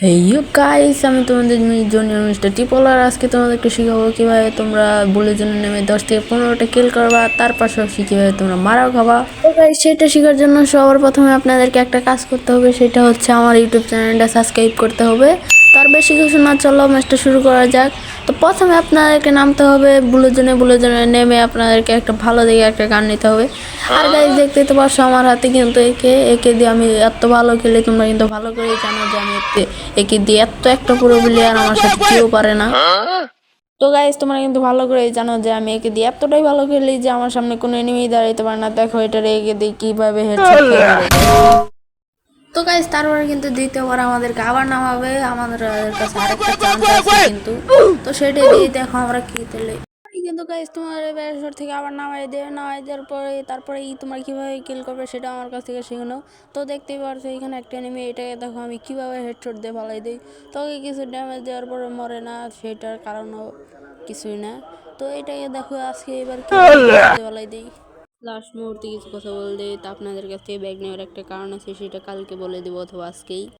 হেইয়ো guys, আমি তোমাদের junior mister টিপলার। আজকে তোমাদেরকে শেখাবো কিভাবে তোমরা বুলের জন্য নেমে 10 থেকে 15টা কিল করবা, তার পাশাপাশি কিভাবে তোমরা মারাও খাবা। তো গাইস, সেটা শেখার জন্য সবার প্রথমে আপনাদেরকে একটা কাজ করতে হবে, সেটা হচ্ছে আমার ইউটিউব চ্যানেলটা সাবস্ক্রাইব করতে হবে। তার বেশি কিছু না, চলো ম্যাচটা শুরু করা যাক। তো প্রথমে আপনাদেরকে নামতে হবে বুলের জন্য নেমে আপনাদেরকে একটা ভালো দেখে একটা গান নিতে হবে। আর গাইস, দেখতে তো পারছো আমার হাতে কিন্তু একে একে দিয়ে আমি এত ভালো খেলি, তোমরা কিন্তু ভালো করেই জানো যে আমি একে দিয়ে এত একটা পুরো প্লেয়ার আমার সাথে কেউ পারে না। তো গাইস, তোমরা কিন্তু ভালো করেই জানো যে আমি একে দিয়ে এতটাই ভালো খেলি যে আমার সামনে কোনো এনিমি দাঁড়াইতে পারে না। দেখো এটা একে দিয়ে কিভাবে হেডশট খেয়ে মেরে দেয়। তো গাইস, তারপরে কিন্তু দ্বিতীয়বার আমাদেরকে আবার নামাবে, আমাদের কাছে আরেকটা চান্স আছে কিন্তু। তো সেটা দিয়ে দেখো আমরা কি তেলে কিন্তু গাইস, তোমার ব্যারিকেড থেকে আবার নামাই দেওয়ার পরে তারপরে তোমার কিভাবে কিল করবে সেটা আমার কাছ থেকে শিখে নাও। তো দেখতেই পারছো এখানে একটা এনিমি, এটাকে দেখো আমি কিভাবে হেডশট দিয়ে ফালাই দিই। তোকে কিছু ড্যামেজ দেওয়ার পরে মরে না, সেটার কারণও কিছুই না। তো এটাকে দেখো আজকে এবার কিভাবে ফালাই দিই। লাস্ট মুহূর্তে কিছু কথা বলতে তা আপনাদের কাছ থেকে ব্যাগ নেওয়ার একটা কারণ আছে, সেটা কালকে বলে দেবো অথবা আজকেই।